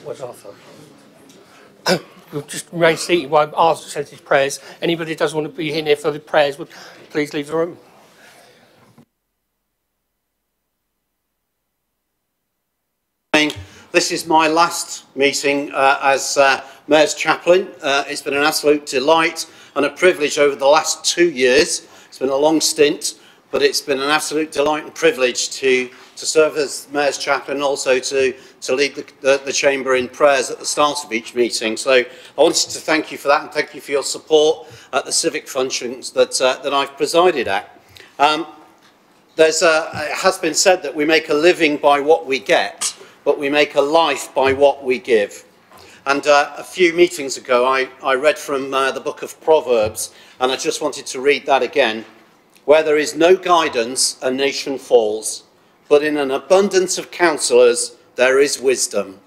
Where's Arthur? We'll just remain seated while Arthur says his prayers. Anybody who doesn't want to be in here for the prayers, would please leave the room. This is my last meeting as Mayor's Chaplain. It's been an absolute delight and a privilege over the last 2 years. It's been a long stint, but it's been an absolute delight and privilege to serve as Mayor's Chaplain and also to lead the Chamber in prayers at the start of each meeting. So I wanted to thank you for that and thank you for your support at the civic functions that I've presided at. It has been said that we make a living by what we get, but we make a life by what we give. And a few meetings ago, I read from the book of Proverbs, and I just wanted to read that again. Where there is no guidance, a nation falls, but in an abundance of counsellors, there is wisdom.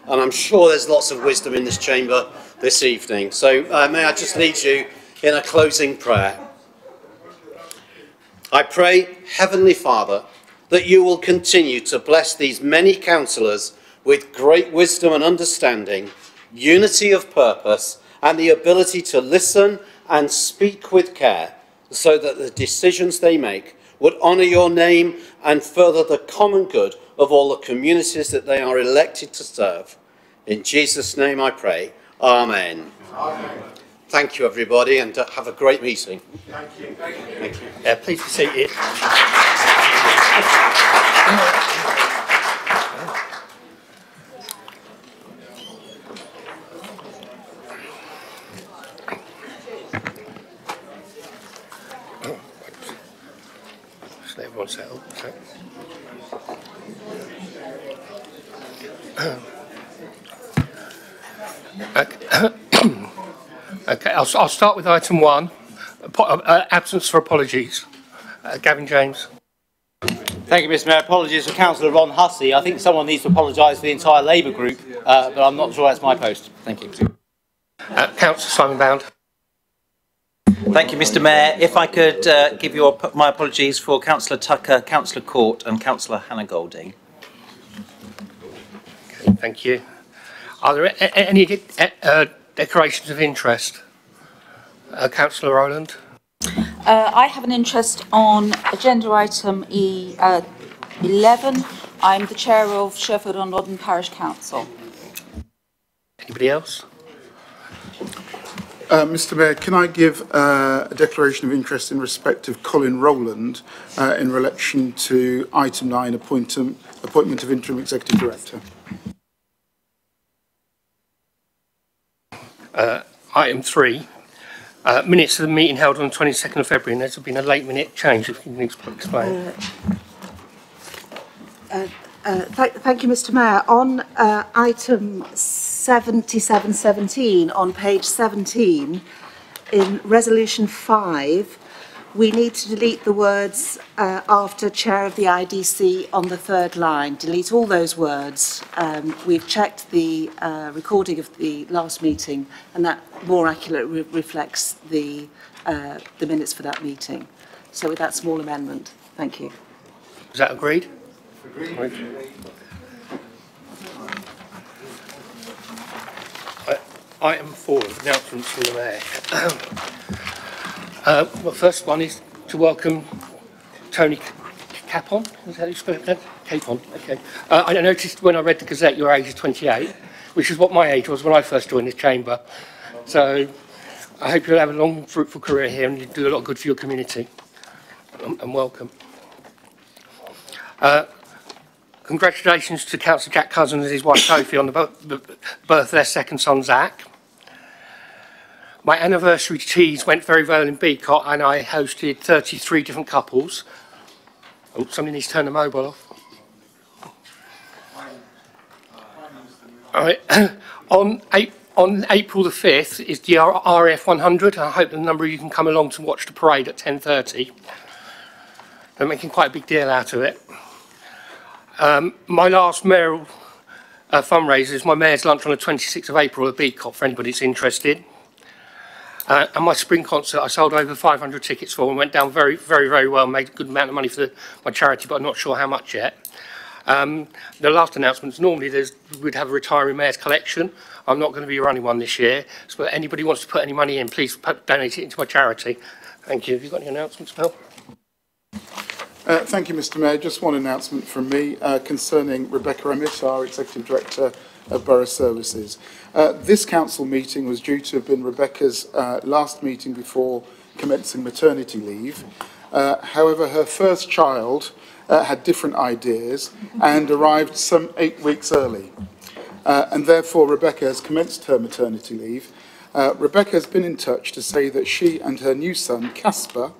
And I'm sure there's lots of wisdom in this chamber this evening. So may I just lead you in a closing prayer. I pray, Heavenly Father, that you will continue to bless these many counsellors with great wisdom and understanding, unity of purpose, and the ability to listen and speak with care, so that the decisions they make would honour your name and further the common good of all the communities that they are elected to serve. In Jesus' name I pray. Amen. Amen. Thank you, everybody, and have a great meeting. Thank you. Thank you. Yeah, please be seated. Just let everyone settle. Okay, I'll start with item 1, absence for apologies. Gavin James. Thank you, Mr. Mayor. Apologies for Councillor Ron Hussey. I think someone needs to apologise for the entire Labour group, but I'm not sure that's my post. Thank you. Councillor Simon Bound. Thank you, Mr. Mayor. If I could give you my apologies for Councillor Tucker, Councillor Court and Councillor Hannah Golding. Okay, thank you. Are there any declarations of interest? Councillor Rowland. I have an interest on agenda item 11. I'm the chair of Sherford-on-Loddon Parish Council. Anybody else? Mr. Mayor, can I give a declaration of interest in respect of Colin Rowland in relation to item 9, appointment of interim executive director? Item 3. Minutes of the meeting held on the 22nd of February, and there's been a late minute change, if you can explain. Thank you, Mr. Mayor. On item 7717 on page 17, in resolution 5, we need to delete the words after chair of the IDC on the third line. Delete all those words. We've checked the recording of the last meeting, and that more accurately reflects the minutes for that meeting. So with that small amendment, thank you. Is that agreed? Agreed. Item 4, announcements from the Mayor. The first one is to welcome Tony Capon. Is that how you spell it? Capon, okay. I noticed when I read the Gazette your age is 28, which is what my age was when I first joined this chamber. So I hope you'll have a long, fruitful career here and you do a lot of good for your community. And welcome. Congratulations to Councillor Jack Cousins and his wife Sophie on the birth of their second son, Zach. My anniversary teas went very well in Beacott and I hosted 33 different couples. Oh, somebody needs to turn the mobile off. All right. On April the 5th is the RF 100. I hope the number of you can come along to watch the parade at 10:30. They're making quite a big deal out of it. My last mayoral fundraiser is my mayor's lunch on the 26th of April at Beacott for anybody that's interested. And my spring concert, I sold over 500 tickets for and went down very, very, very well. Made a good amount of money for my charity, but I'm not sure how much yet. The last announcements, normally we'd have a retiring mayor's collection. I'm not going to be running one this year, so if anybody wants to put any money in, please donate it into my charity. Thank you. Have you got any announcements, Mel? Thank you, Mr. Mayor. Just one announcement from me concerning Rebecca Emmett, our Executive Director of Borough Services. This council meeting was due to have been Rebecca's last meeting before commencing maternity leave. However, her first child had different ideas and arrived some 8 weeks early. And therefore, Rebecca has commenced her maternity leave. Rebecca has been in touch to say that she and her new son, Casper,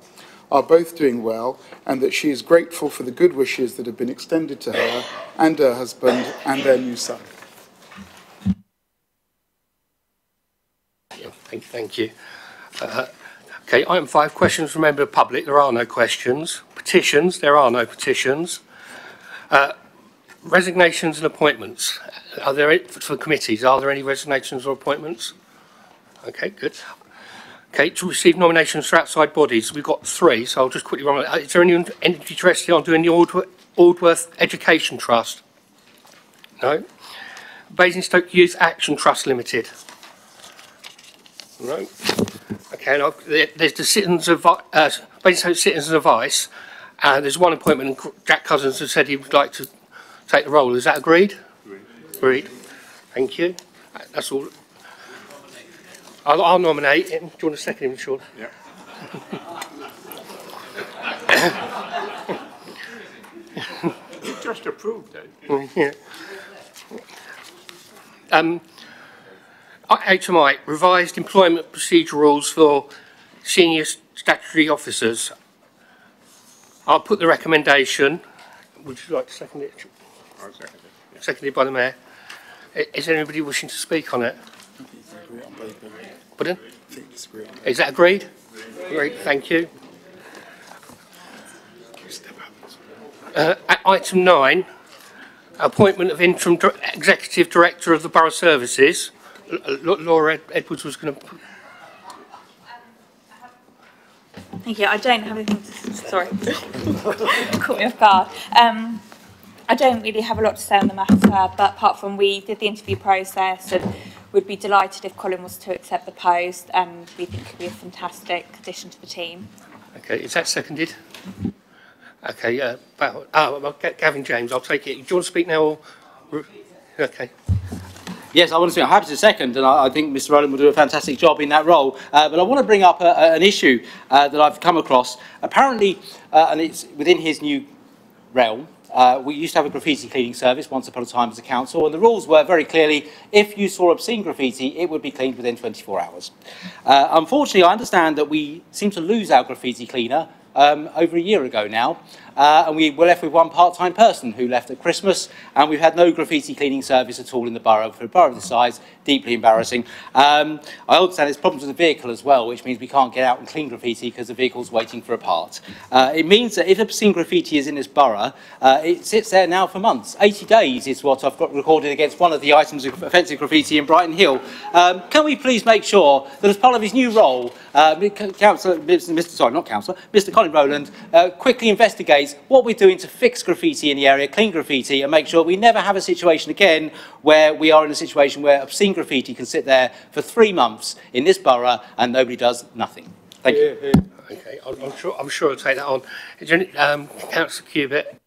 are both doing well and that she is grateful for the good wishes that have been extended to her and her husband and their new son. Thank you. Okay, item 5, questions from member of the public. There are no questions. Petitions, there are no petitions. Resignations and appointments. Are there, for committees, are there any resignations or appointments? Okay, good. Okay, to receive nominations for outside bodies, we've got 3, so I'll just quickly run. Is there anyone interested in doing the Aldworth Education Trust? No. Basingstoke Youth Action Trust Limited? No. Okay, and there's the Basingstoke Citizens Advice. There's one appointment, and Jack Cousins has said he would like to take the role. Is that agreed? Agreed. Thank you. That's all. I'll nominate him. Do you want to second him, Sean? Yeah. You just approved it. Yeah. HMI, revised employment procedure rules for senior statutory officers. I'll put the recommendation. Would you like to second it? I'll second it. Yeah. Seconded by the Mayor. Is anybody wishing to speak on it? Pardon? Is that agreed? Agreed, thank you. Item 9, appointment of interim executive director of the Borough Services. Laura Edwards was going to. Thank you. I don't have anything to, sorry, caught me off guard. I don't really have a lot to say on the matter, but apart from we did the interview process and would be delighted if Colin was to accept the post, and we think it could be a fantastic addition to the team. Okay, is that seconded? Okay, Gavin James, I'll take it. Do you want to speak now? Or? Okay. Yes, I want to speak. I'm happy to second, and I think Mr. Rowland will do a fantastic job in that role. But I want to bring up an issue that I've come across. Apparently, and it's within his new realm, we used to have a graffiti cleaning service once upon a time as a council, and the rules were very clearly, if you saw obscene graffiti, it would be cleaned within 24 hours. Unfortunately, I understand that we seem to lose our graffiti cleaner over a year ago now, and we were left with one part-time person who left at Christmas, and we've had no graffiti cleaning service at all in the borough for a borough of this size. Deeply embarrassing. I understand there's problems with the vehicle as well, which means we can't get out and clean graffiti because the vehicle's waiting for a part. It means that if obscene graffiti is in this borough, it sits there now for months. 80 days is what I've got recorded against one of the items of offensive graffiti in Brighton Hill. Can we please make sure that as part of his new role, Mr. Colin Rowland quickly investigates what we're doing to fix graffiti in the area, clean graffiti, and make sure we never have a situation again where we are in a situation where obscene graffiti can sit there for 3 months in this borough and nobody does nothing. Thank you. Okay, I'm sure I'll take that on. Is there any, Councillor Cubitt?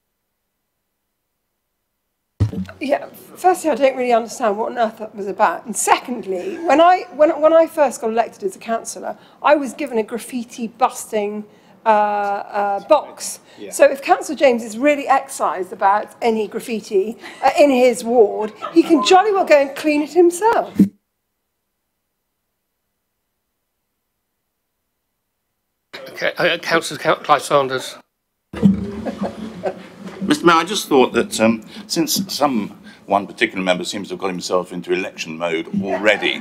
Yeah, firstly, I don't really understand what on earth that was about. And secondly, when I first got elected as a councillor, I was given a graffiti busting box. Yeah. So if Councillor James is really excised about any graffiti in his ward, he can jolly well go and clean it himself. Okay, Councillor Clive Sanders. Mr. Mayor, I just thought that since one particular member seems to have got himself into election mode already,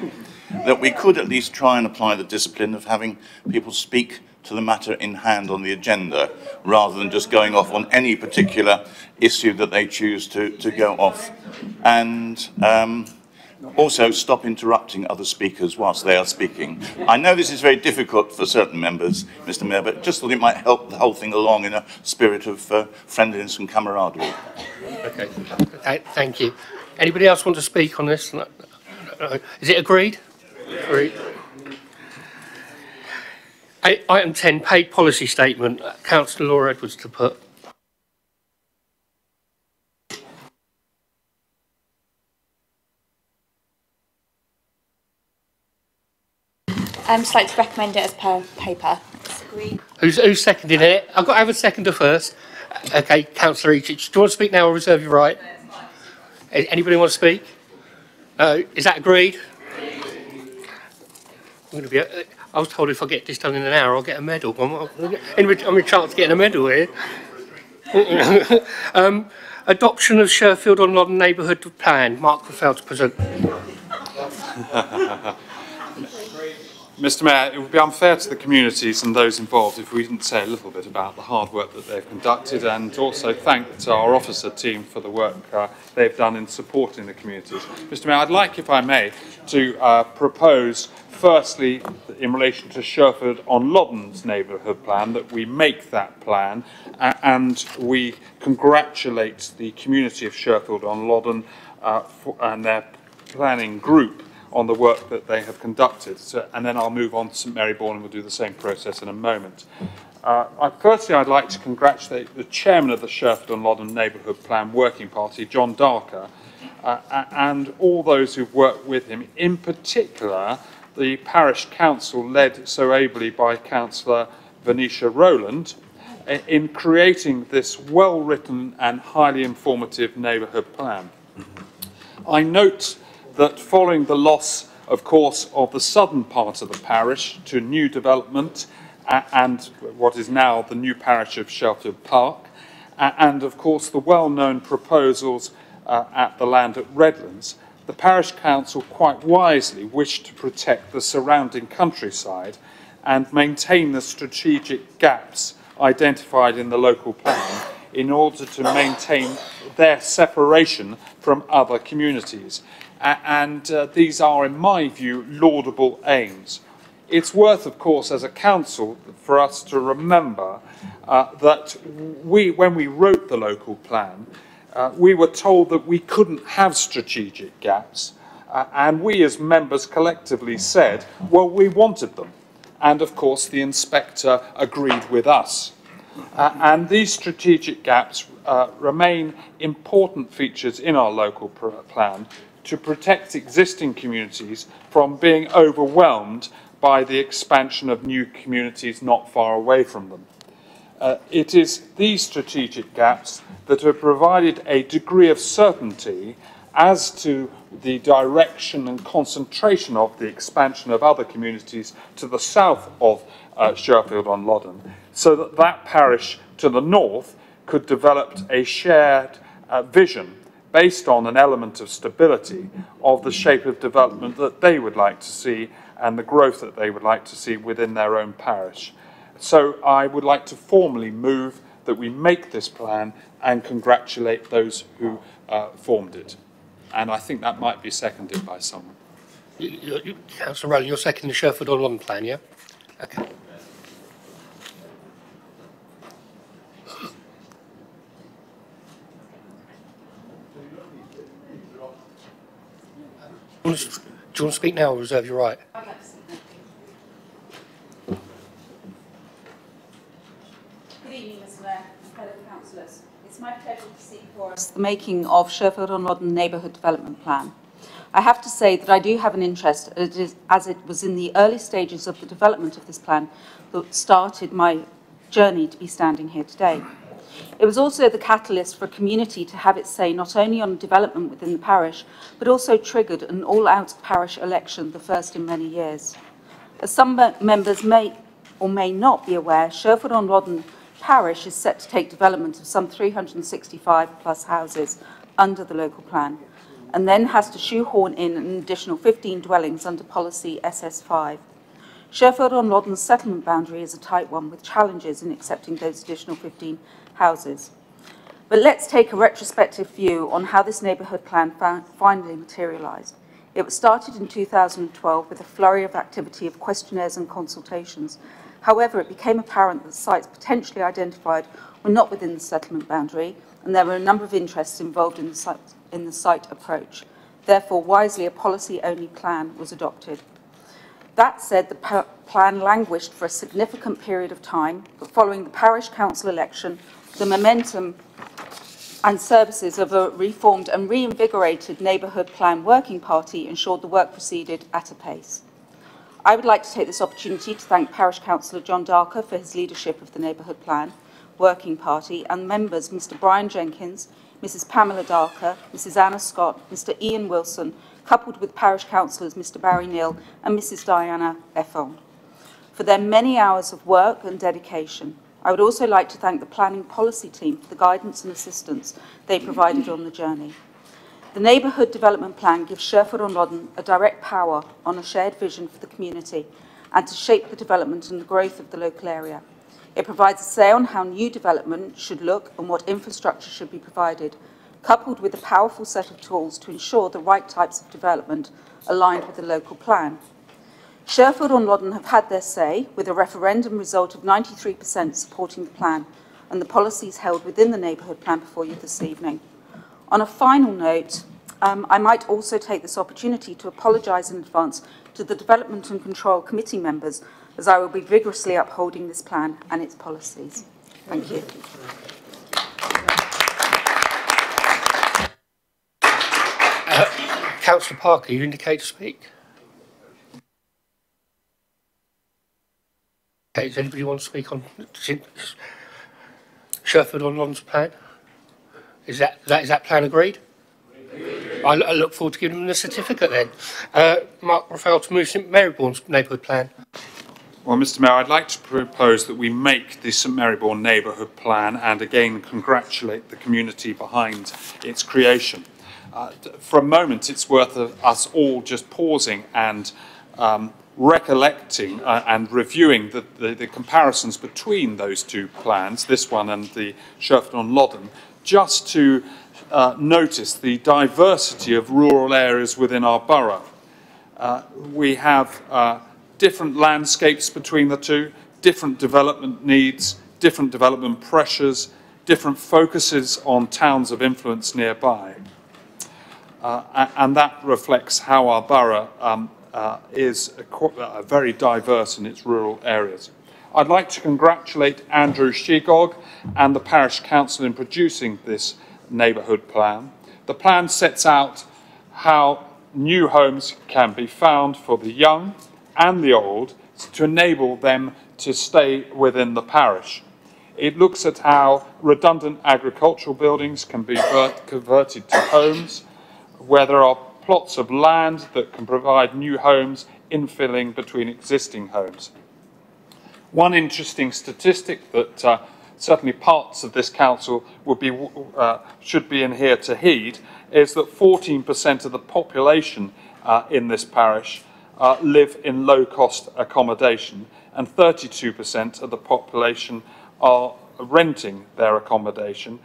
that we could at least try and apply the discipline of having people speak to the matter in hand on the agenda, rather than just going off on any particular issue that they choose to go off. And Also, stop interrupting other speakers whilst they are speaking. I know this is very difficult for certain members, Mr. Mayor, but just thought it might help the whole thing along in a spirit of friendliness and camaraderie. Okay, thank you. Anybody else want to speak on this? No. Is it agreed? Agreed. Item 10, paid policy statement. Councillor Laura Edwards to put. I'd just like to recommend it as per paper. Who's seconding it? I've got to have a seconder first. Okay, Councillor Eachich, do you want to speak now or reserve your right? Anybody want to speak? Is that agreed? I'm going to be. I was told if I get this done in an hour, I'll get a medal. I'm in chance of getting a medal here. Adoption of Sherfield on Loddon Neighbourhood Plan. Mark Rafael to present. Mr. Mayor, it would be unfair to the communities and those involved if we didn't say a little bit about the hard work that they've conducted, and also thank our officer team for the work they've done in supporting the communities. Mr. Mayor, I'd like, if I may, to propose, firstly, in relation to Sherford on Loddon's neighbourhood plan, that we make that plan and we congratulate the community of Sherfield on Loddon and their planning group on the work that they have conducted. And then I'll move on to St Maryborn and we'll do the same process in a moment. Firstly, I'd like to congratulate the chairman of the Sherford and Loddon Neighbourhood Plan Working Party, John Darker, and all those who've worked with him, in particular the parish council led so ably by Councillor Venetia Rowland, in creating this well-written and highly informative neighbourhood plan. I note that following the loss, of course, of the southern part of the parish to new development and what is now the new parish of Shelfield Park, and of course the well-known proposals at the land at Redlands, the parish council quite wisely wished to protect the surrounding countryside and maintain the strategic gaps identified in the local plan in order to maintain their separation from other communities. And these are, in my view, laudable aims. It's worth, of course, as a council, for us to remember that when we wrote the local plan, we were told that we couldn't have strategic gaps, and we as members collectively said, well, we wanted them. And, of course, the inspector agreed with us. And these strategic gaps remain important features in our local plan to protect existing communities from being overwhelmed by the expansion of new communities not far away from them. It is these strategic gaps that have provided a degree of certainty as to the direction and concentration of the expansion of other communities to the south of Sherfield on Loddon, so that that parish to the north could develop a shared vision based on an element of stability of the shape of development that they would like to see and the growth that they would like to see within their own parish. So I would like to formally move that we make this plan and congratulate those who formed it. And I think that might be seconded by someone. Councillor Rowland, you're seconding the Sherford on Loddon plan, yeah? Okay. Do you want to speak now or reserve your right? Good evening, Mr. Mayor, fellow councillors. It's my pleasure to see before us the making of Sherfield on Loddon Neighbourhood Development Plan. I have to say that I do have an interest, as it was in the early stages of the development of this plan that started my journey to be standing here today. It was also the catalyst for a community to have its say not only on development within the parish, but also triggered an all-out parish election, the first in many years. As some members may or may not be aware, Sherford on Loddon parish is set to take development of some 365 plus houses under the local plan, and then has to shoehorn in an additional 15 dwellings under policy SS5. Sherford on Loddon's settlement boundary is a tight one, with challenges in accepting those additional 15 houses. But let's take a retrospective view on how this neighbourhood plan finally materialised. It was started in 2012 with a flurry of activity of questionnaires and consultations. However, it became apparent that the sites potentially identified were not within the settlement boundary, and there were a number of interests involved in the site approach. Therefore, wisely, a policy-only plan was adopted. That said, the plan languished for a significant period of time, but following the parish council election, the momentum and services of a reformed and reinvigorated neighbourhood plan working party ensured the work proceeded at a pace. I would like to take this opportunity to thank Parish Councillor John Darker for his leadership of the neighbourhood plan working party and members Mr Brian Jenkins, Mrs Pamela Darker, Mrs Anna Scott, Mr Ian Wilson, coupled with parish councillors Mr Barry Neal and Mrs Diana Effel, for their many hours of work and dedication. I would also like to thank the planning policy team for the guidance and assistance they provided on the journey. The Neighbourhood Development Plan gives Sherford-on-Loddon a direct power on a shared vision for the community and to shape the development and the growth of the local area. It provides a say on how new development should look and what infrastructure should be provided, coupled with a powerful set of tools to ensure the right types of development aligned with the local plan. Sherford-on-Loddon have had their say, with a referendum result of 93% supporting the plan and the policies held within the neighbourhood plan before you this evening. On a final note, I might also take this opportunity to apologise in advance to the Development and Control Committee members, as I will be vigorously upholding this plan and its policies. Thank you. Councillor Parker, you indicate to speak. Okay, does anybody want to speak on Sherford-on-Loddon's plan? Is that plan agreed? I look forward to giving them the certificate then. Mark Raphael to move St Marybourne's neighbourhood plan. Well, Mr Mayor, I'd like to propose that we make the St Marybourne neighbourhood plan and again congratulate the community behind its creation. For a moment, it's worth us all just pausing and recollecting and reviewing the comparisons between those two plans, this one and the Sherford-on-Loddon, just to notice the diversity of rural areas within our borough. We have different landscapes between the two, different development needs, different development pressures, different focuses on towns of influence nearby. And that reflects how our borough is very diverse in its rural areas. I'd like to congratulate Andrew Shegog and the Parish Council in producing this neighbourhood plan. The plan sets out how new homes can be found for the young and the old to enable them to stay within the parish. It looks at how redundant agricultural buildings can be converted to homes, where there are plots of land that can provide new homes, infilling between existing homes. One interesting statistic that certainly parts of this council should be in here to heed is that 14% of the population in this parish live in low-cost accommodation, and 32% of the population are renting their accommodation,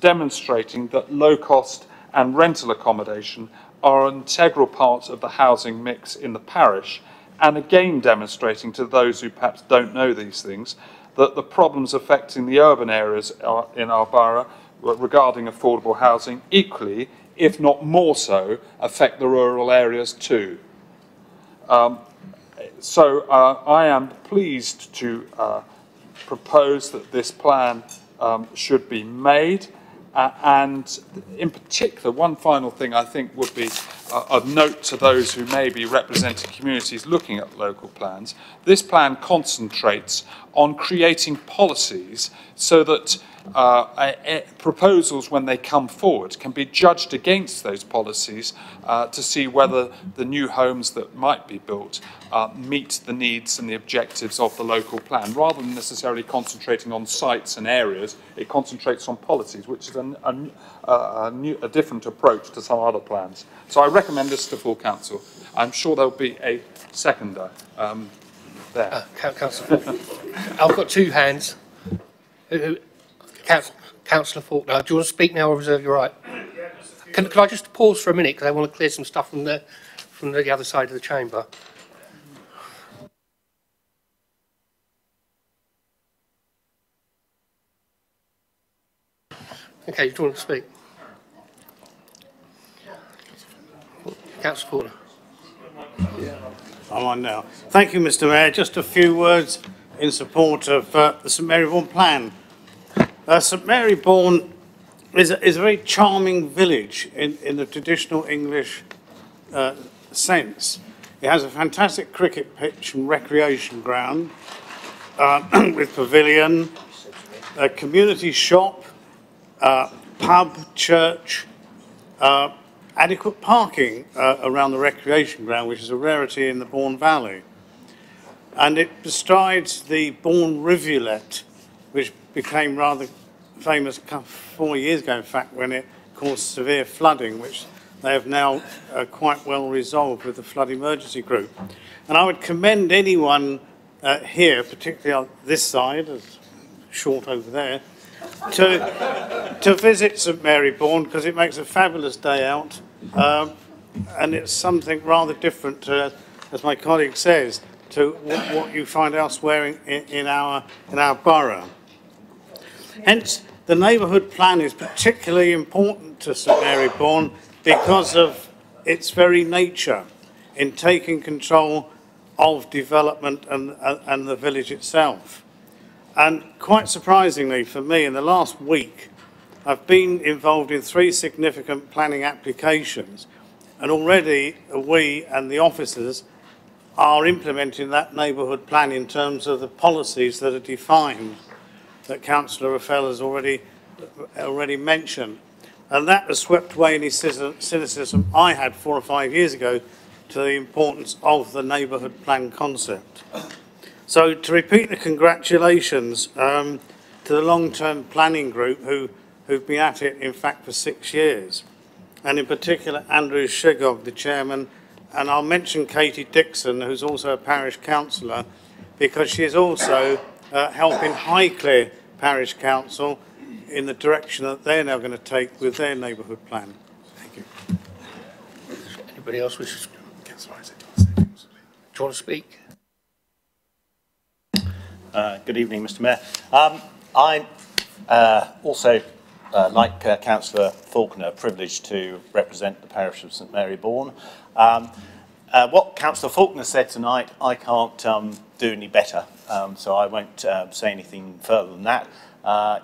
demonstrating that low-cost and rental accommodation are an integral part of the housing mix in the parish, and again demonstrating to those who perhaps don't know these things that the problems affecting the urban areas in our borough regarding affordable housing equally, if not more so, affect the rural areas too. So I am pleased to propose that this plan should be made. And in particular, one final thing I think would be of note to those who may be representing communities looking at local plans. This plan concentrates on creating policies so that proposals, when they come forward, can be judged against those policies to see whether the new homes that might be built meet the needs and the objectives of the local plan. Rather than necessarily concentrating on sites and areas, it concentrates on policies, which is a different approach to some other plans. So I recommend this to full council. I'm sure there'll be a seconder there. Councillor, I've got two hands. Councillor Faulkner, do you want to speak now or reserve your right? Can I just pause for a minute because I want to clear some stuff from from the other side of the chamber. Okay, do you want to speak? Councillor Porter. I'm on now. Thank you, Mr. Mayor. Just a few words in support of the St Marybourne plan. St Marybourne is a very charming village in the traditional English sense. It has a fantastic cricket pitch and recreation ground with pavilion, a community shop, pub, church, adequate parking around the recreation ground, which is a rarity in the Bourne Valley. And it bestrides the Bourne rivulet, which became rather famous 4 years ago, in fact, when it caused severe flooding, which they have now quite well resolved with the flood emergency group. And I would commend anyone here, particularly on this side, as short over there, to visit St Marybourne, because it makes a fabulous day out, and it's something rather different, as my colleague says, to what you find elsewhere in our borough. Hence, the neighbourhood plan is particularly important to St Marybourne because of its very nature in taking control of development and the village itself. And quite surprisingly for me, in the last week, I've been involved in 3 significant planning applications, and already we and the officers are implementing that neighbourhood plan in terms of the policies that are defined that Councillor Raffel has already mentioned. And that has swept away any cynicism I had 4 or 5 years ago to the importance of the neighbourhood plan concept. So to repeat the congratulations to the long-term planning group who've been at it, in fact, for 6 years, and in particular Andrew Shigog, the chairman, and I'll mention Katie Dixon, who's also a parish councillor, because she is also helping Highclere Parish Council in the direction that they're now going to take with their neighbourhood plan. Thank you. Anybody else wishes? Do you want to speak? Good evening, Mr Mayor. I also, like Councillor Faulkner, privileged to represent the parish of St Marybourne. What Councillor Faulkner said tonight, I can't do any better, so I won't say anything further than that.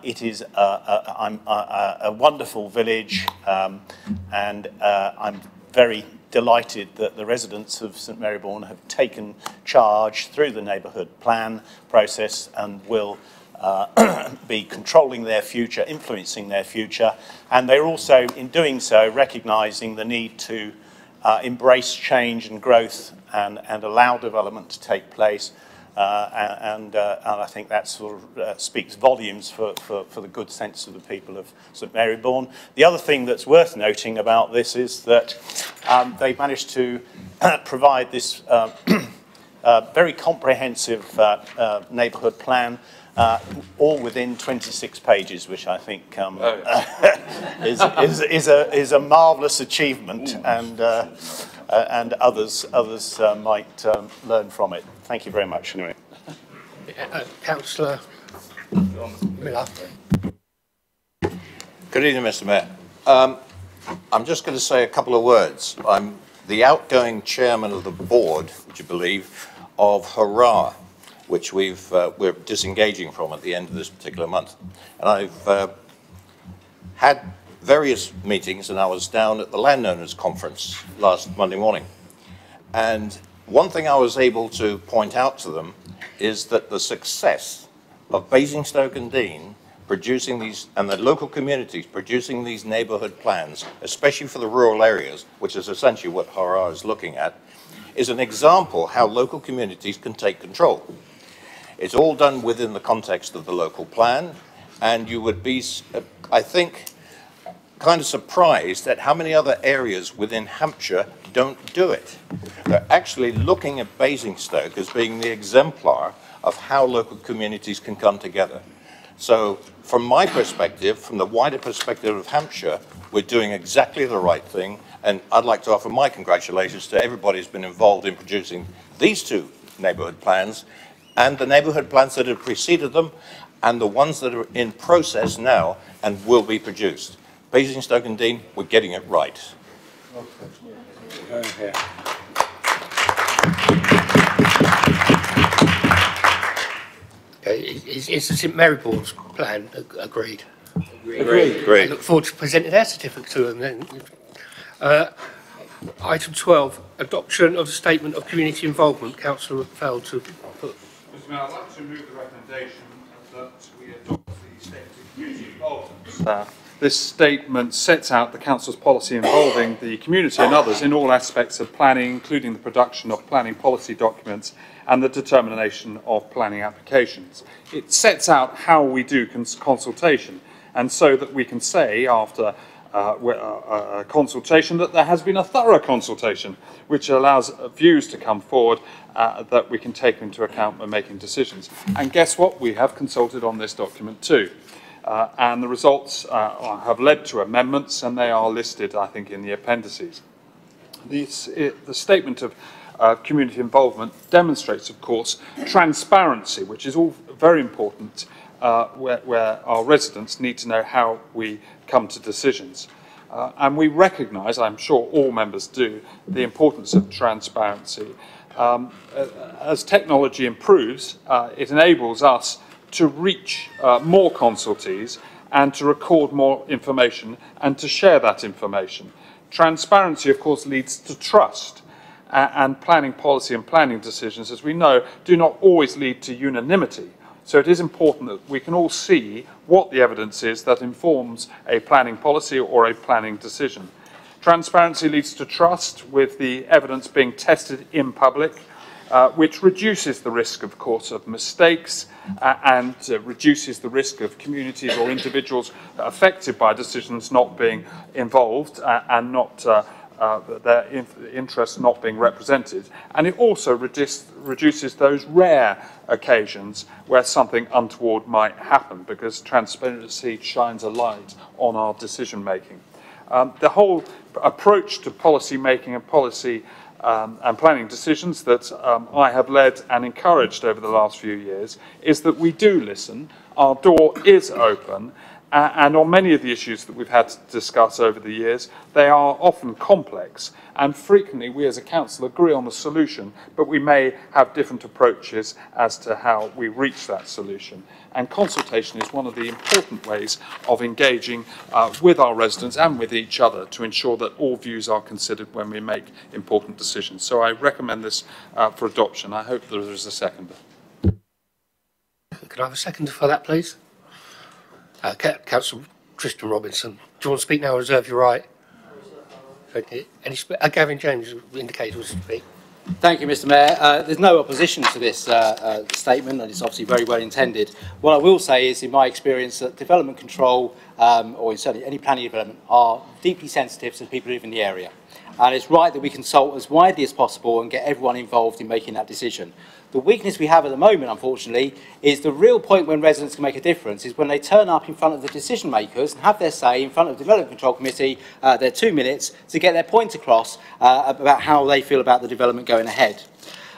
It is a wonderful village, and I'm very delighted that the residents of St Marybourne have taken charge through the neighbourhood plan process and will be controlling their future, influencing their future, and they're also, in doing so, recognising the need to embrace change and growth and allow development to take place. And I think that sort of speaks volumes for the good sense of the people of St Marybourne. The other thing that's worth noting about this is that they've managed to provide this very comprehensive neighbourhood plan, all within 26 pages, which I think is a marvellous achievement, and others might learn from it. Thank you very much. Anyway, Councillor Miller. Good evening, Mr. Mayor. I'm just going to say a couple of words. I'm the outgoing chairman of the board, would you believe, of Hurrah, which we're disengaging from at the end of this particular month. And I've had various meetings, and I was down at the landowners conference last Monday morning. And one thing I was able to point out to them is that the success of Basingstoke and Deane producing these, and the local communities producing these neighbourhood plans, especially for the rural areas, which is essentially what Hurrah is looking at, is an example how local communities can take control. It's all done within the context of the local plan, and you would be, I think, kind of surprised at how many other areas within Hampshire don't do it. They're actually looking at Basingstoke as being the exemplar of how local communities can come together. So from my perspective, from the wider perspective of Hampshire, we're doing exactly the right thing, and I'd like to offer my congratulations to everybody who's been involved in producing these two neighbourhood plans, and the neighbourhood plans that have preceded them, and the ones that are in process now and will be produced. Basingstoke and Dean, we're getting it right. Okay, is the St Marybourne's plan agreed? Agreed. I look forward to presenting their certificate to them then. Item 12, adoption of the statement of community involvement. Councillor failed to put. Mr. Mayor, I'd like to move the recommendation that we adopt the statement of community involvement. This statement sets out the Council's policy involving the community and others in all aspects of planning, including the production of planning policy documents and the determination of planning applications. It sets out how we do consultation, and so that we can say after a consultation that there has been a thorough consultation, which allows views to come forward that we can take into account when making decisions. And guess what? We have consulted on this document too. And the results have led to amendments, and they are listed, I think, in the appendices. The statement of community involvement demonstrates, of course, transparency, which is all very important, where our residents need to know how we come to decisions. And we recognise, I'm sure all members do, the importance of transparency. As technology improves, it enables us to reach more consultees and to record more information and to share that information. Transparency, of course, leads to trust, and planning policy and planning decisions, as we know, do not always lead to unanimity. So it is important that we can all see what the evidence is that informs a planning policy or a planning decision. Transparency leads to trust, with the evidence being tested in public, which reduces the risk, of course, of mistakes and reduces the risk of communities or individuals affected by decisions not being involved and not their interests not being represented. And it also reduces those rare occasions where something untoward might happen, because transparency shines a light on our decision making. The whole approach to policy making and policy and planning decisions that I have led and encouraged over the last few years is that we do listen, our door is open, and on many of the issues that we've had to discuss over the years, they are often complex, and frequently we as a council agree on the solution, but we may have different approaches as to how we reach that solution. And consultation is one of the important ways of engaging with our residents and with each other to ensure that all views are considered when we make important decisions. So I recommend this for adoption. I hope there is a seconder. Could I have a seconder for that, please? Councillor Tristan Robinson. Do you want to speak now or reserve your right? Okay. Gavin James indicated he wants to speak. Thank you, Mr. Mayor. There's no opposition to this statement, and it's obviously very well intended. What I will say is, in my experience, that development control, or certainly any planning development, are deeply sensitive to the people who live in the area. And it's right that we consult as widely as possible and get everyone involved in making that decision. The weakness we have at the moment, unfortunately, is the real point when residents can make a difference is when they turn up in front of the decision makers and have their say in front of the Development Control Committee, their 2 minutes, to get their point across about how they feel about the development going ahead.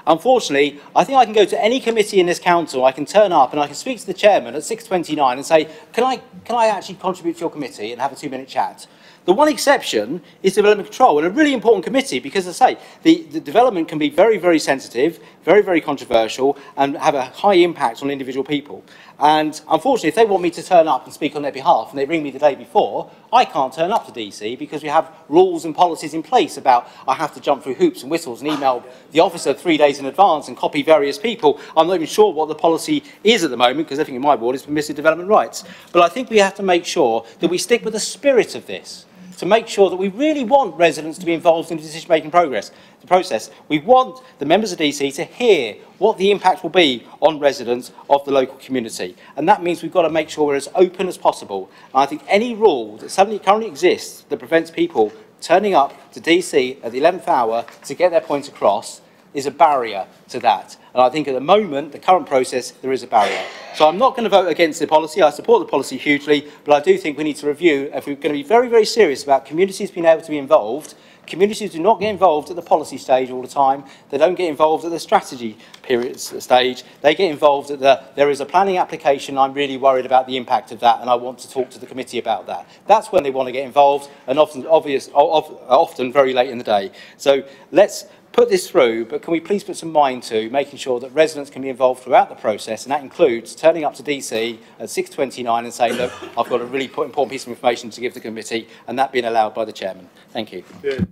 Unfortunately, I think I can go to any committee in this council, I can turn up and I can speak to the chairman at 6:29 and say, can I actually contribute to your committee and have a 2-minute chat? The one exception is development control, and a really important committee because, as I say, the development can be very, very sensitive, very, very controversial, and have a high impact on individual people. And unfortunately, if they want me to turn up and speak on their behalf and they ring me the day before, I can't turn up to DC because we have rules and policies in place about I have to jump through hoops and whistles and email the officer 3 days in advance and copy various people. I'm not even sure what the policy is at the moment because everything in my ward is permissive development rights. But I think we have to make sure that we stick with the spirit of this, to make sure that we really want residents to be involved in the decision-making process. We want the members of DC to hear what the impact will be on residents of the local community. And that means we've got to make sure we're as open as possible. And I think any rule that suddenly currently exists that prevents people turning up to DC at the 11th hour to get their point across, is a barrier to that. And I think at the moment, the current process, there is a barrier. So I'm not going to vote against the policy. I support the policy hugely, but I do think we need to review, if we're going to be very, very serious about communities being able to be involved. Communities do not get involved at the policy stage all the time. They don't get involved at the strategy period stage. They get involved at there is a planning application. I'm really worried about the impact of that, and I want to talk to the committee about that. That's when they want to get involved, and often very late in the day. So let's put this through, but can we please put some mind to making sure that residents can be involved throughout the process, and that includes turning up to DC at 6:29 and saying, look, I've got a really important piece of information to give the committee, and that being allowed by the chairman. Thank you. Yeah.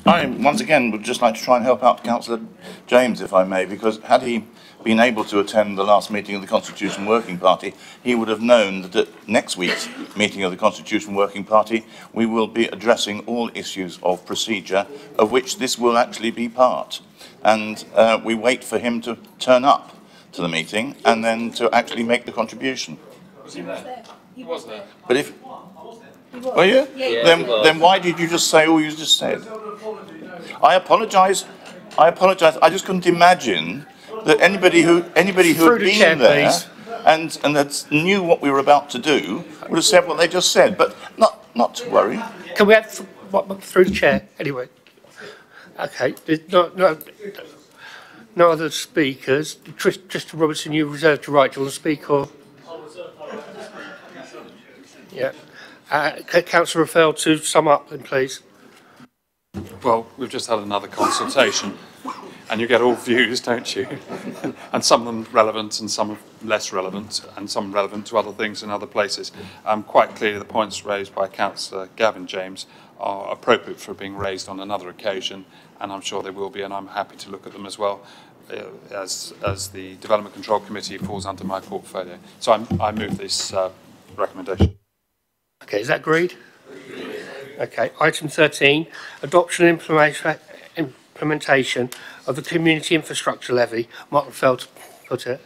I, once again, would just like to try and help out Councillor James, if I may, because had he been able to attend the last meeting of the Constitution Working Party, he would have known that at next week's meeting of the Constitution Working Party, we will be addressing all issues of procedure, of which this will actually be part. And we wait for him to turn up to the meeting and then to actually make the contribution. He was there. But if... Were you? Then why did you just say all you just said? I apologise. I just couldn't imagine that anybody who had been there and that knew what we were about to do would have said what they just said. But not to worry. Can we have through the chair anyway? Okay. There's no other speakers. Trista Robertson, you reserved your right. Do you want to speak or? Yeah. Councillor Raphael, to sum up then, please. Well, we've just had another consultation, and you get all views, don't you? And some of them relevant and some less relevant, and some relevant to other things in other places. Quite clearly, the points raised by Councillor Gavin James are appropriate for being raised on another occasion, and I'm sure they will be, and I'm happy to look at them as well, as the Development Control Committee falls under my portfolio. So I move this recommendation. Okay, is that agreed? Okay, item 13, adoption and implementation of the Community Infrastructure Levy. Mark Raphael to put it.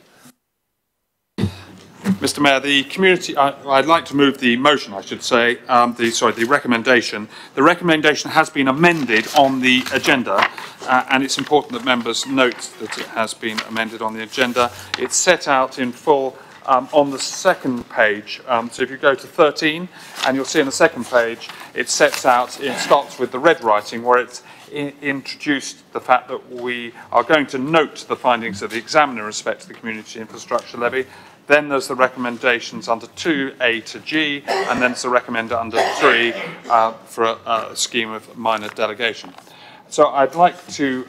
Mr. Mayor, the community, I'd like to move the motion, I should say, the recommendation. The recommendation has been amended on the agenda, and it's important that members note that it has been amended on the agenda. It's set out in full on the second page. So if you go to 13, and you'll see on the second page, it sets out, it starts with the red writing, where it's introduced the fact that we are going to note the findings of the examiner in respect to the Community Infrastructure Levy. Then there's the recommendations under 2A to G, and then there's the recommender under 3 for a scheme of minor delegation. So I'd like to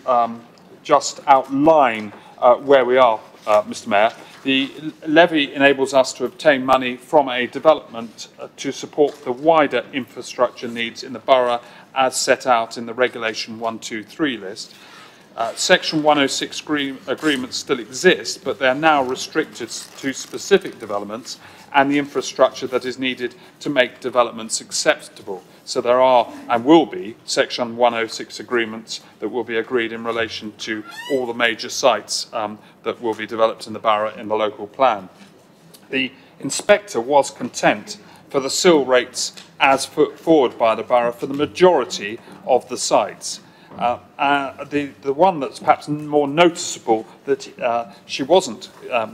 just outline where we are, Mr. Mayor. The levy enables us to obtain money from a development to support the wider infrastructure needs in the borough as set out in the Regulation 123 list. Section 106 agreements still exist, but they are now restricted to specific developments and the infrastructure that is needed to make developments acceptable. So there are and will be Section 106 agreements that will be agreed in relation to all the major sites that will be developed in the borough in the local plan. The inspector was content for the sill rates as put forward by the borough for the majority of the sites. The one that's perhaps more noticeable that she wasn't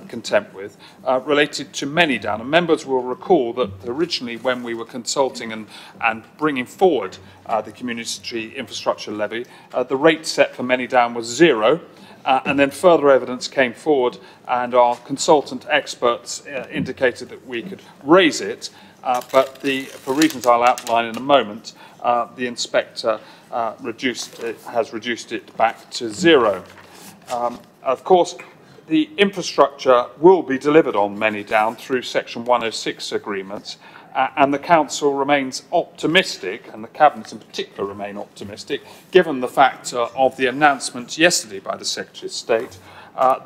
content with related to many down. And members will recall that originally when we were consulting and bringing forward the Community Infrastructure Levy, the rate set for many down was 0. And then further evidence came forward and our consultant experts indicated that we could raise it, but for reasons I'll outline in a moment, the inspector has reduced it back to 0. Of course, the infrastructure will be delivered on many down through Section 106 agreements, and the Council remains optimistic, and the Cabinet in particular remain optimistic, given the fact of the announcement yesterday by the Secretary of State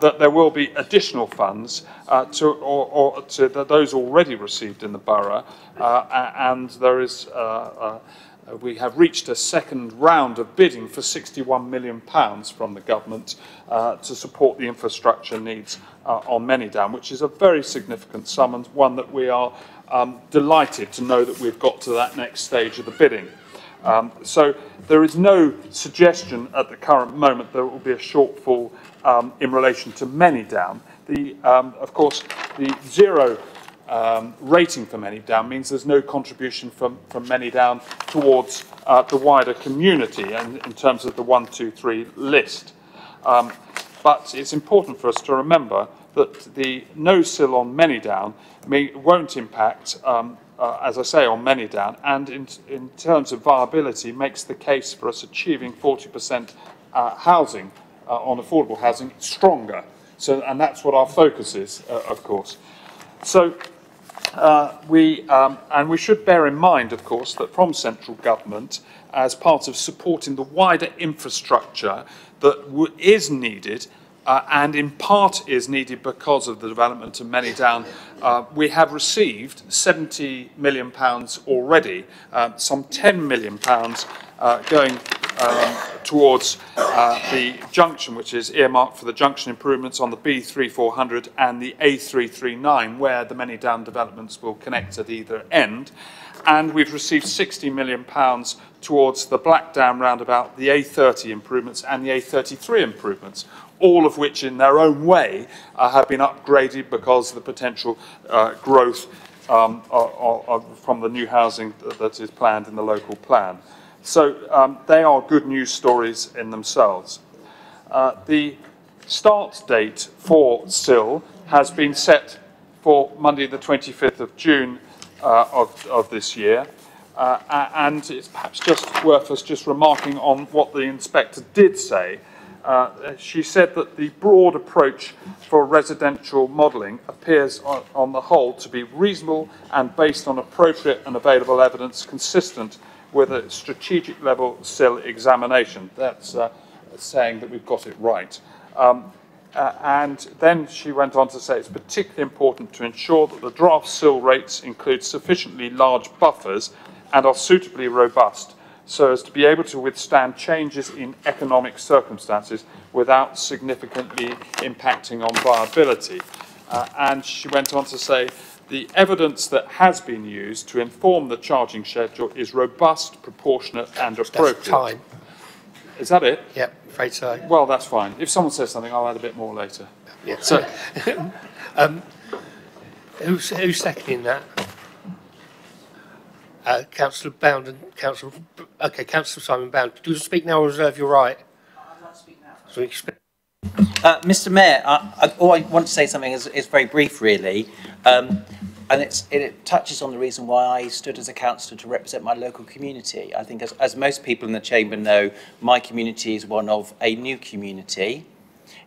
that there will be additional funds to those already received in the borough, and there is we have reached a second round of bidding for £61 million from the government to support the infrastructure needs on Manydown, which is a very significant sum and one that we are delighted to know that we've got to that next stage of the bidding. So there is no suggestion at the current moment there will be a shortfall in relation to Manydown. Of course, the zero rating for Manydown means there's no contribution from Manydown towards the wider community and in terms of the 1, 2, 3 list. But it's important for us to remember that the no sill on Manydown won't impact, as I say, on Manydown, and in terms of viability makes the case for us achieving 40% housing on affordable housing stronger. So, and that's what our focus is, of course. So we should bear in mind, of course, that from central government, as part of supporting the wider infrastructure that is needed, and in part is needed because of the development of Manydown, we have received £70 million already, some £10 million going towards the junction, which is earmarked for the junction improvements on the B3400 and the A339, where the Manydown developments will connect at either end. And we've received £60 million towards the Blackdown roundabout, the A30 improvements and the A33 improvements, all of which in their own way have been upgraded because of the potential growth from the new housing that is planned in the local plan. So they are good news stories in themselves. The start date for SIL has been set for Monday the 25th of June of this year. And it's perhaps just worth us just remarking on what the inspector did say. She said that the broad approach for residential modelling appears on the whole to be reasonable and based on appropriate and available evidence consistent with a strategic level SIL examination. That's saying that we've got it right. And then she went on to say it's particularly important to ensure that the draft SIL rates include sufficiently large buffers and are suitably robust so as to be able to withstand changes in economic circumstances without significantly impacting on viability. And she went on to say the evidence that has been used to inform the charging schedule is robust, proportionate and appropriate. That's time. Is that it? Yep, afraid so. Well, that's fine. If someone says something, I'll add a bit more later. Yeah. So, who's seconding that? Councillor Bound and Councillor... Okay, Councillor Simon Bound. Do you speak now or reserve your right? I'd like to speak now. So Mr Mayor, all I want to say something is very brief, really. And it touches on the reason why I stood as a councillor to represent my local community. I think as most people in the chamber know, my community is one of a new community.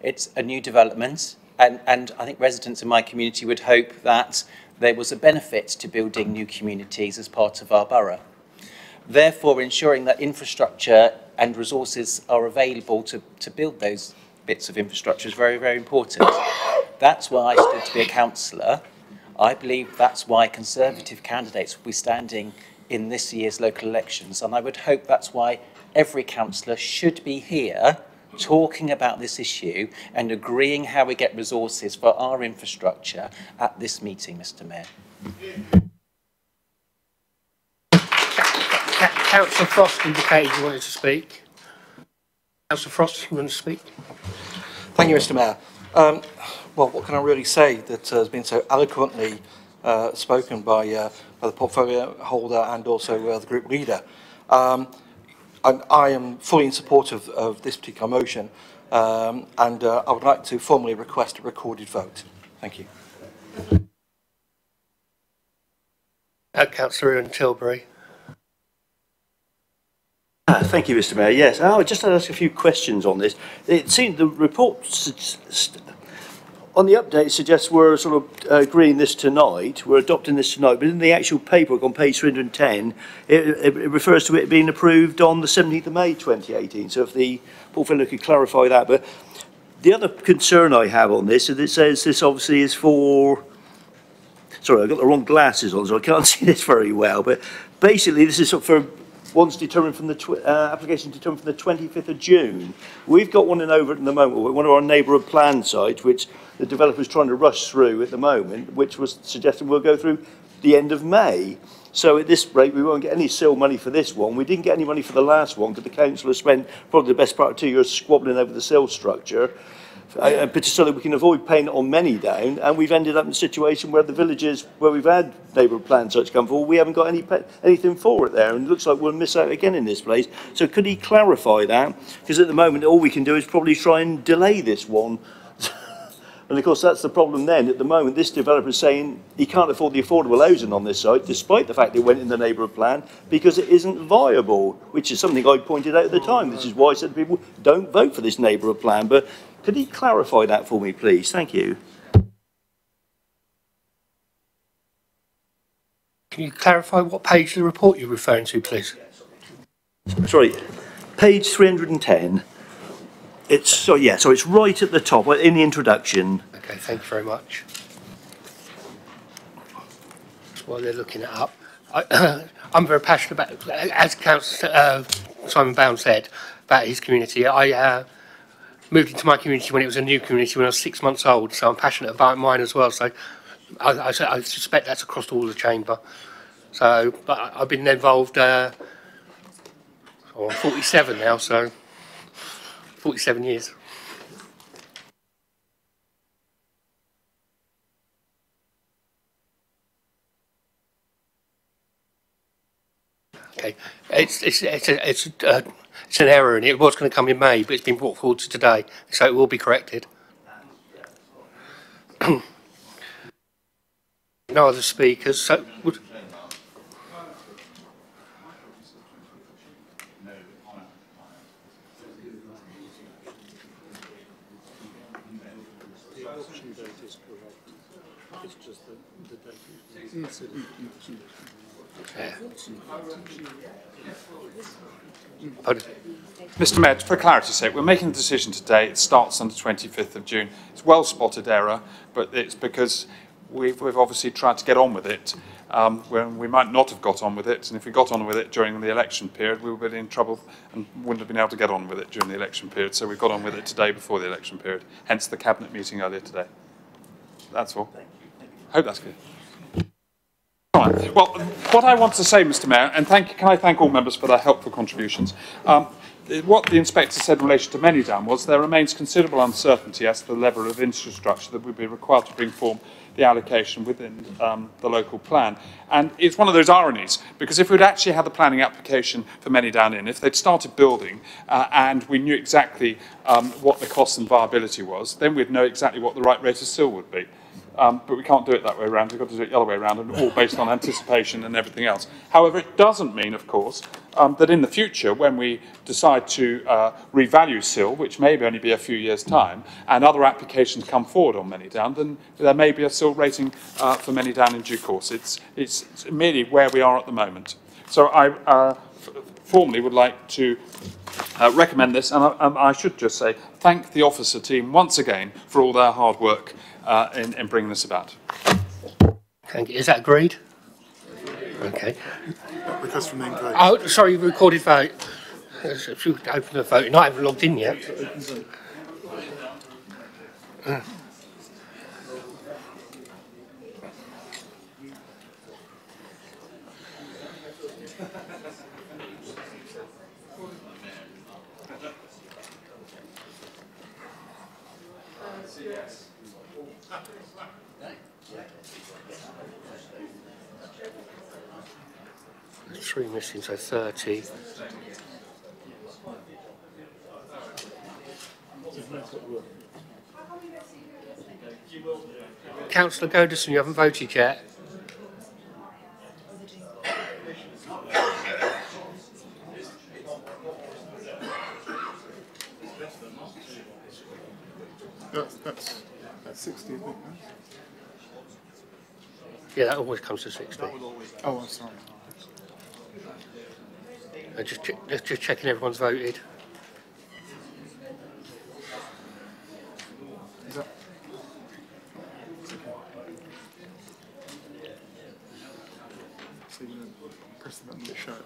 It's a new development, and I think residents in my community would hope that there was a benefit to building new communities as part of our borough. Therefore, ensuring that infrastructure and resources are available to build those bits of infrastructure is very, very important. That's why I stood to be a councillor. I believe that's why Conservative candidates will be standing in this year's local elections, and I would hope that's why every councillor should be here talking about this issue and agreeing how we get resources for our infrastructure at this meeting, Mr Mayor. Councillor Frost indicated you wanted to speak. Councillor Frost, you want to speak? Thank you, Mr Mayor. Well, what can I really say that has been so eloquently spoken by the portfolio holder and also the group leader. I am fully in support of this particular motion, and I would like to formally request a recorded vote. Thank you. Councillor Ian Tilbury. Thank you, Mr Mayor. Yes, I would just ask a few questions on this. It seemed the report on the update suggests we're sort of agreeing this tonight, we're adopting this tonight, but in the actual paperwork on page 310, it refers to it being approved on the 17th of May 2018. So if the portfolio could clarify that. But the other concern I have on this is it says this obviously is for... Sorry, I've got the wrong glasses on, so I can't see this very well. But basically, this is for one's determined from the application determined from the 25th of June. We've got one in over at the moment, one of our neighbourhood plan sites, which the developer's trying to rush through at the moment, which was suggesting we'll go through the end of May. So at this rate, we won't get any SIL money for this one. We didn't get any money for the last one because the council has spent probably the best part of 2 years squabbling over the SIL structure, but so that we can avoid paying it on many down. And we've ended up in a situation where the villages where we've had neighbourhood plans such come forward, we haven't got anything for it there, and it looks like we'll miss out again in this place. So could he clarify that? Because at the moment, all we can do is probably try and delay this one. And of course, that's the problem then. At the moment, this developer is saying he can't afford the affordable housing on this site, despite the fact it went in the neighbourhood plan, because it isn't viable, which is something I pointed out at the time. This is why I said to people, don't vote for this neighbourhood plan. But could he clarify that for me, please? Thank you. Can you clarify what page of the report you're referring to, please? Sorry, page 310. So it's right at the top, in the introduction. Okay, thank you very much. That's why they're looking it up. I'm very passionate about, as Councillor Simon Bound said, about his community. I moved into my community when it was a new community when I was 6 months old, so I'm passionate about mine as well. So I suspect that's across all the chamber. So, but I've been involved, I'm 47 now, so 47 years. Okay, it's an error, and it was going to come in May, but it's been brought forward to today, so it will be corrected. No other speakers, so would. Mr Mayor, for clarity's sake, we're making the decision today. It starts on the 25th of June. It's well-spotted error, but it's because we've obviously tried to get on with it when we might not have got on with it. And if we got on with it during the election period, we would have been in trouble and wouldn't have been able to get on with it during the election period. So we got on with it today before the election period, hence the Cabinet meeting earlier today. That's all. Hope that's good. All right. Well, what I want to say, Mr Mayor, and can I thank all members for their helpful contributions. What the Inspector said in relation to Manydown was there remains considerable uncertainty as to the level of infrastructure that would be required to bring form the allocation within the local plan. And it's one of those ironies, because if we'd actually had the planning application for Manydown in, if they'd started building and we knew exactly what the cost and viability was, then we'd know exactly what the right rate of SIL would be. But we can't do it that way around. We've got to do it the other way around, and all based on anticipation and everything else. However, it doesn't mean, of course, that in the future, when we decide to revalue SIL, which may only be a few years' time, and other applications come forward on Manydown, then there may be a SIL rating for Manydown in due course. It's merely where we are at the moment. So I formally would like to recommend this, and I should just say thank the officer team once again for all their hard work in bringing this about. Thank you. Is that agreed? Okay. Request from name vote. Oh, sorry, recorded vote. If you open the vote, I haven't logged in yet. There's 3 missing, so 30. Councillor Godison, you haven't voted yet. That's 60, isn't it? Yeah, that always comes to 60. Oh, I'm sorry. Just checking everyone's voted. Is that? So you're going to press the button to show it?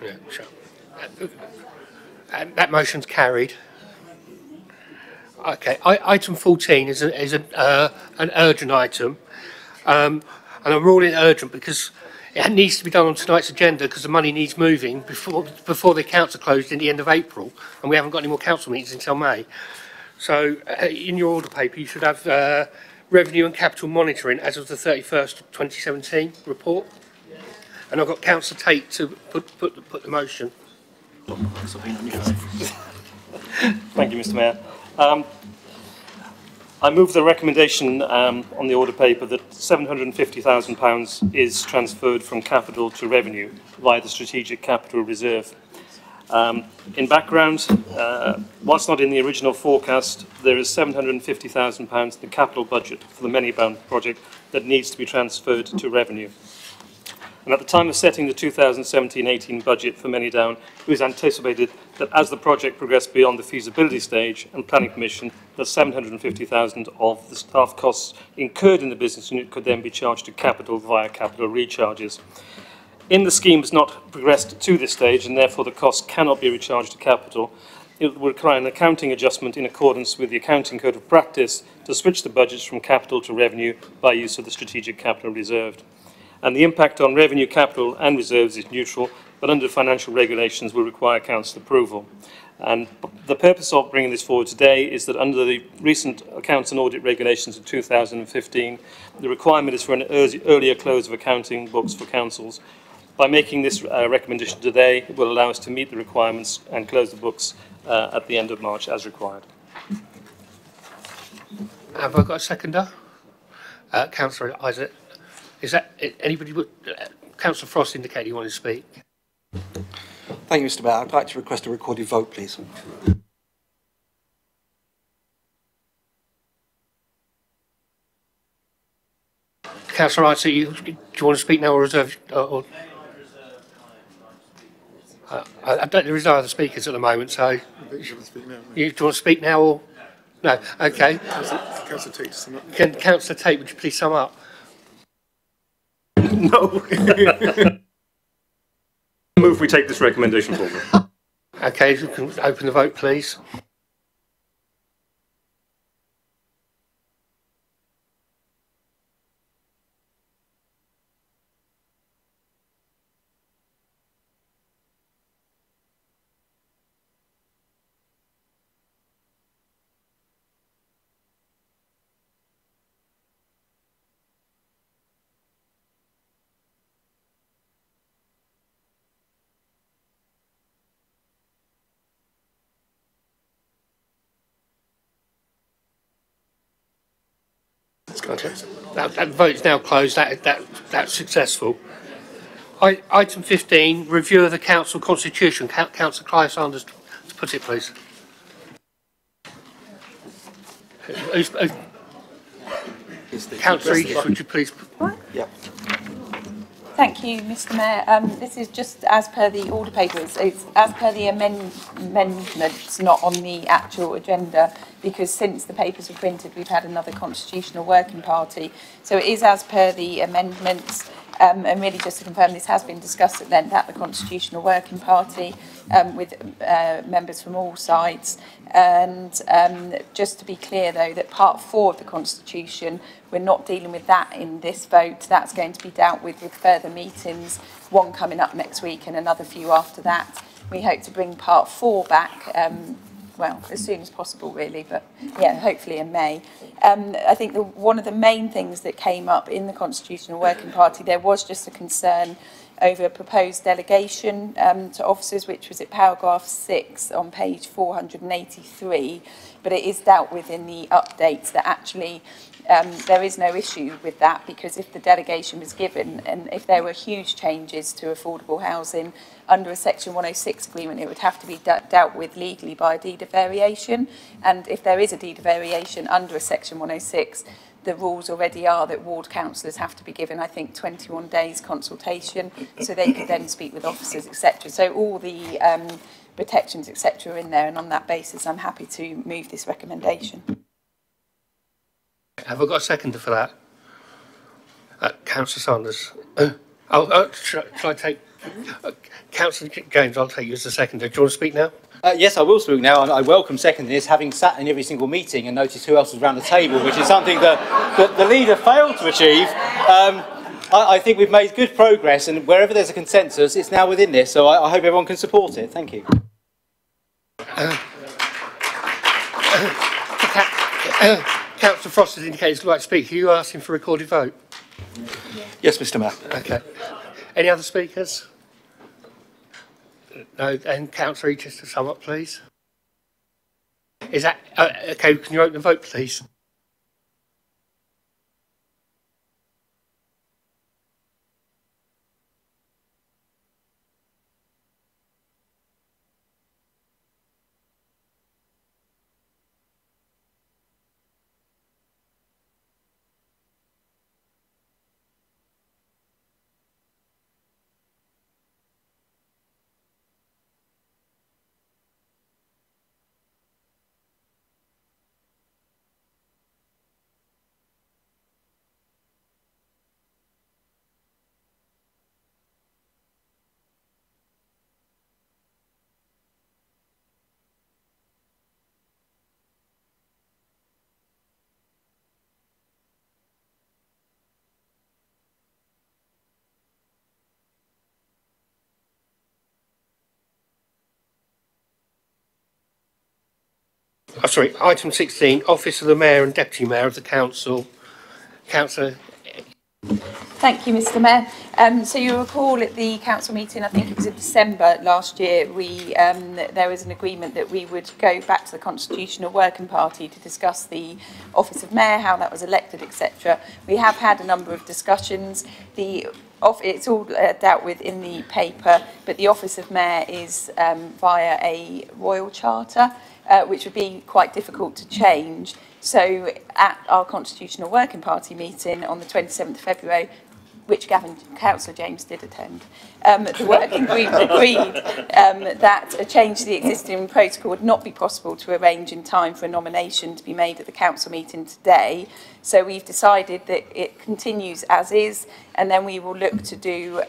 Yeah, sure. That motion's carried. Okay, item 14 is an urgent item. And I'm ruling it urgent because it needs to be done on tonight's agenda because the money needs moving before the accounts are closed in the end of April, and we haven't got any more council meetings until May. So in your order paper, you should have revenue and capital monitoring as of the 31st of 2017 report. And I've got Councillor Tate to put the motion. Thank you, Mr. Mayor. I move the recommendation on the order paper that £750,000 is transferred from capital to revenue via the Strategic Capital Reserve. In background, whilst not in the original forecast, there is £750,000 in the capital budget for the Manybound project that needs to be transferred to revenue. And at the time of setting the 2017-18 budget for Manydown, it was anticipated that as the project progressed beyond the feasibility stage and planning permission, that £750,000 of the staff costs incurred in the business unit could then be charged to capital via capital recharges. In the scheme has not progressed to this stage, and therefore the cost cannot be recharged to capital. It will require an accounting adjustment in accordance with the Accounting Code of Practice to switch the budgets from capital to revenue by use of the Strategic Capital Reserve. And the impact on revenue, capital and reserves is neutral, but under financial regulations will require council approval. And the purpose of bringing this forward today is that under the recent accounts and audit regulations of 2015, the requirement is for an earlier close of accounting books for councils. By making this recommendation today, it will allow us to meet the requirements and close the books at the end of March as required. Have I got a seconder? Councillor Isaac. Is that anybody? Councillor Frost indicated you wanted to speak. Thank you, Mr. Mayor. I'd like to request a recorded vote, please. Councillor Isaac, do you want to speak now or reserve? I don't. There is no other speakers at the moment, so. I think you want to speak now. Do you want to speak now or no? Okay. Councillor Tate, sum up. Can Councillor Tate, would you please sum up? No. Move we take this recommendation forward. Okay, you can open the vote, please. That vote's now closed. That's successful. Item 15, review of the council constitution. Councillor Clive Sanders, to put it, please. Councillor Edith, would you please? Yeah. Thank you, Mr. Mayor. This is just as per the order paper. It's as per the amendments, not on the actual agenda, because since the papers were printed, we've had another constitutional working party. So it is as per the amendments. And really just to confirm, this has been discussed at length at the Constitutional Working Party with members from all sides. And just to be clear, though, that Part 4 of the Constitution, we're not dealing with that in this vote. That's going to be dealt with further meetings, one coming up next week and another few after that. We hope to bring Part 4 back well, as soon as possible, really, but yeah, hopefully in May. I think one of the main things that came up in the Constitutional Working Party, there was just a concern over a proposed delegation to officers, which was at paragraph 6 on page 483, but it is dealt with in the updates that actually there is no issue with that, because if the delegation was given and if there were huge changes to affordable housing under a Section 106 agreement, it would have to be dealt with legally by a deed of variation. And if there is a deed of variation under a Section 106, the rules already are that ward councillors have to be given, I think, 21 days consultation, so they could then speak with officers, etc. So all the protections, etc. are in there, and on that basis, I'm happy to move this recommendation. Have I got a seconder for that? Councillor Sanders. Shall I take... Councillor James, I'll take you as the seconder. Do you want to speak now? Yes, I will speak now, and I welcome seconding this, having sat in every single meeting and noticed who else was around the table, which is something that the leader failed to achieve I think we've made good progress, and wherever there's a consensus, it's now within this. So I hope everyone can support it. Thank you. Councillor Frost has indicated he'd like to speak. Are you asking for a recorded vote? Yes, Mr. Mayor. Okay. Any other speakers? No. And Councillor Eachus to sum up, please. Is that okay? Can you open the vote, please? Oh, sorry, item 16, Office of the Mayor and Deputy Mayor of the Council. Councillor. Thank you, Mr. Mayor. So you recall at the council meeting, I think it was in December last year, there was an agreement that we would go back to the Constitutional Working Party to discuss the Office of Mayor, how that was elected, etc. We have had a number of discussions. It's all dealt with in the paper, but the Office of Mayor is via a royal charter, which would be quite difficult to change. So at our Constitutional Working Party meeting on the 27th of February, which Councillor James did attend, the working group agreed that a change to the existing protocol would not be possible to arrange in time for a nomination to be made at the council meeting today. So we've decided that it continues as is, and then we will look to do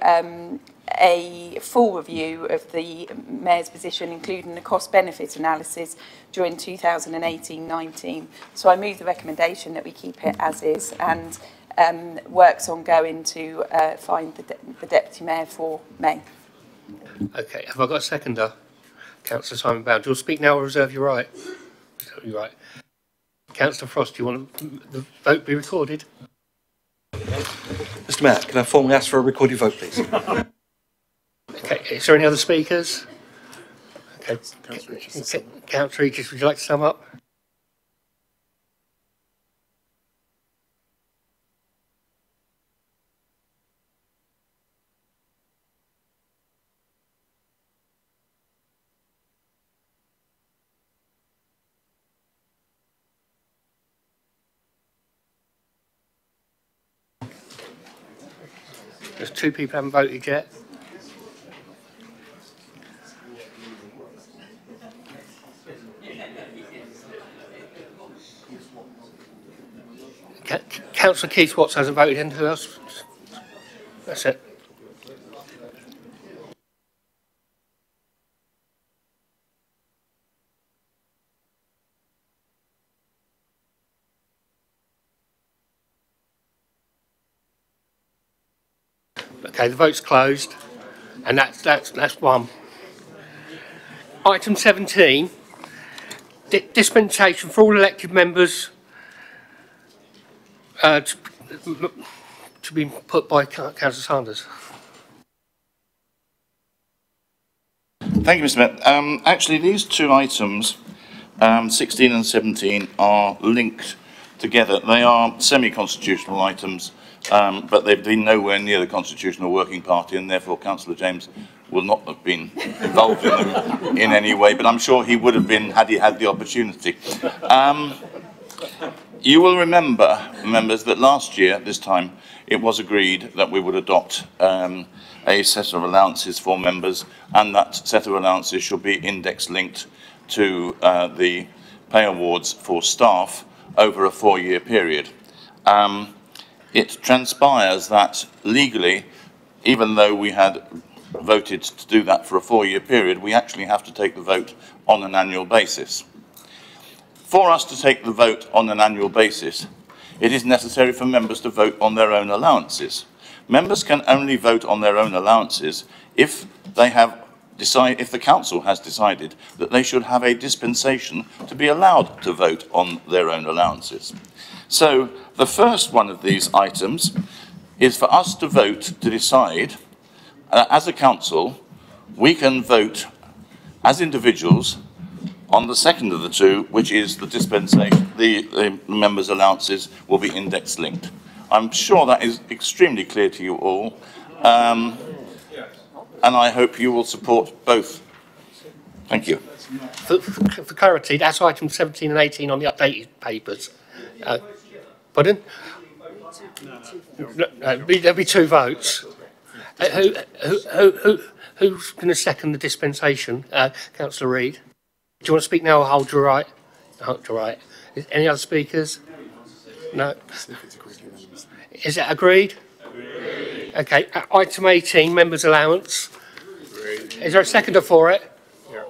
a full review of the Mayor's position, including a cost-benefit analysis during 2018-19. So I move the recommendation that we keep it as is, and work's ongoing to find the Deputy Mayor for May. Okay, have I got a seconder? Councillor Simon Bound. Do you want to speak now or reserve your right? Reserve your right. Councillor Frost, do you want the vote be recorded? Mr. Mayor, can I formally ask for a recorded vote, please? Okay, is there any other speakers? Okay, Councillor Regis, would you like to sum up? There's two people haven't voted yet. Councillor Keith Watts hasn't voted in. Who else? That's it. Okay, the vote's closed, and that's one. Item 17, dispensation for all elected members to be put by Councillor Sanders. Thank you, Mr. Mayor. Actually, these two items, 16 and 17, are linked together. They are semi-constitutional items, but they've been nowhere near the Constitutional Working Party, and therefore Councillor James will not have been involved in them in any way, but I'm sure he would have been had he had the opportunity. You will remember, members, that last year, this time, it was agreed that we would adopt a set of allowances for members, and that set of allowances should be index-linked to the pay awards for staff over a 4-year period. It transpires that legally, even though we had voted to do that for a 4-year period, we actually have to take the vote on an annual basis. For us to take the vote on an annual basis, it is necessary for members to vote on their own allowances. Members can only vote on their own allowances if if the council has decided that they should have a dispensation to be allowed to vote on their own allowances. So the first one of these items is for us to vote to decide, as a council, we can vote as individuals on the second of the two, which is the dispensation, the members' allowances will be index linked. I'm sure that is extremely clear to you all. And I hope you will support both. Thank you. For clarity, that's item 17 and 18 on the updated papers. Pardon? No, there'll be two votes. Who's going to second the dispensation? Councillor Reid. Do you want to speak now or hold your right? Hold your right. Any other speakers? No. Is that agreed? Agreed. Okay. Item 18, members' allowance. Agreed. Is there a seconder for it? Yeah.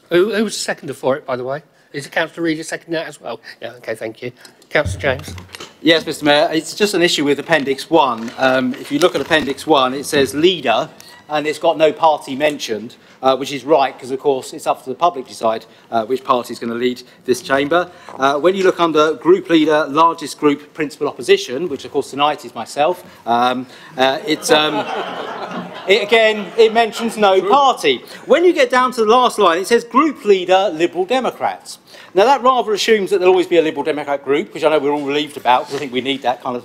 Who was the seconder for it, by the way? Is the Councillor Reid seconding that as well? Yeah. Okay. Thank you. Councillor James. Yes, Mr. Mayor. It's just an issue with Appendix 1. If you look at Appendix 1, it says leader, and it's got no party mentioned, which is right, because of course it's up to the public to decide which party is going to lead this chamber. When you look under group leader, largest group, principal opposition, which of course tonight is myself, it mentions no party. When you get down to the last line, it says group leader, Liberal Democrats. Now that rather assumes that there'll always be a Liberal Democrat group, which I know we're all relieved about, because I think we need that kind of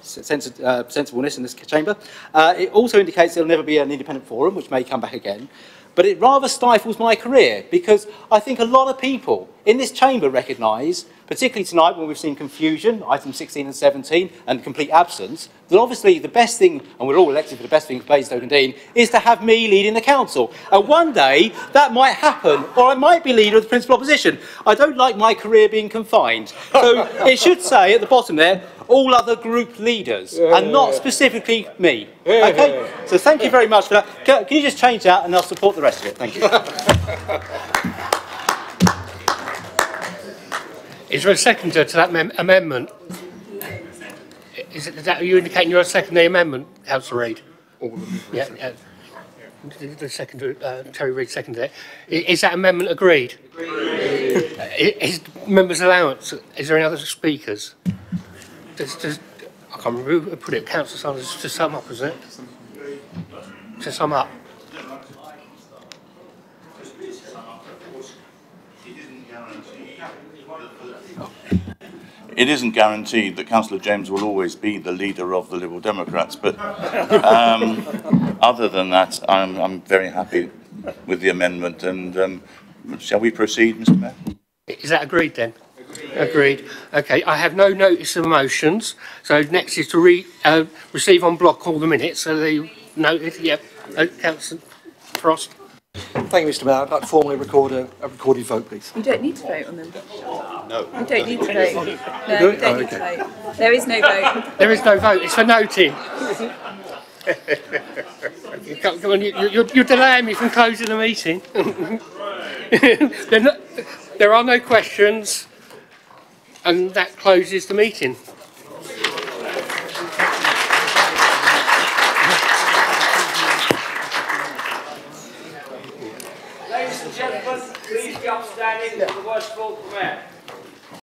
sensibleness in this chamber. It also indicates there'll never be an independent forum, which may come back again. But it rather stifles my career, because I think a lot of people in this chamber recognise, particularly tonight when we've seen confusion, items 16 and 17, and complete absence, that obviously the best thing, and we're all elected for the best thing for Basingstoke and Dean, is to have me leading the council. And one day that might happen, or I might be leader of the principal opposition. I don't like my career being confined. So it should say at the bottom there, all other group leaders, and not specifically me. Okay? So thank you very much for that. Can you just change that and I'll support the rest of it? Thank you. Is there a seconder to that amendment? Is that are you indicating you're a second the amendment, Councillor Reid? All of them. Yeah. The seconder, Terry Reid seconded it. Is that amendment agreed? Agreed. Is members' allowance? Is there any other speakers? I can't remember who put it. Councillor Sanders, to sum up, isn't it? To sum up. It isn't guaranteed that Councillor James will always be the leader of the Liberal Democrats, but other than that, I'm very happy with the amendment. And shall we proceed, Mr. Mayor? Is that agreed then? Agreed. Okay, I have no notice of motions. So next is to receive on block all the minutes. So they noted. Yep. Councillor Frost. Thank you, Mr. Mayor. I'd like to formally record a recorded vote, please. You don't need to vote on them. No. You don't need to vote. No, you don't need to vote. There is no vote. There is no vote. It's for noting. Come on, you're delaying me from closing the meeting. There are no questions, and that closes the meeting. Ladies and gentlemen, please be upstanding for the words of the Mayor.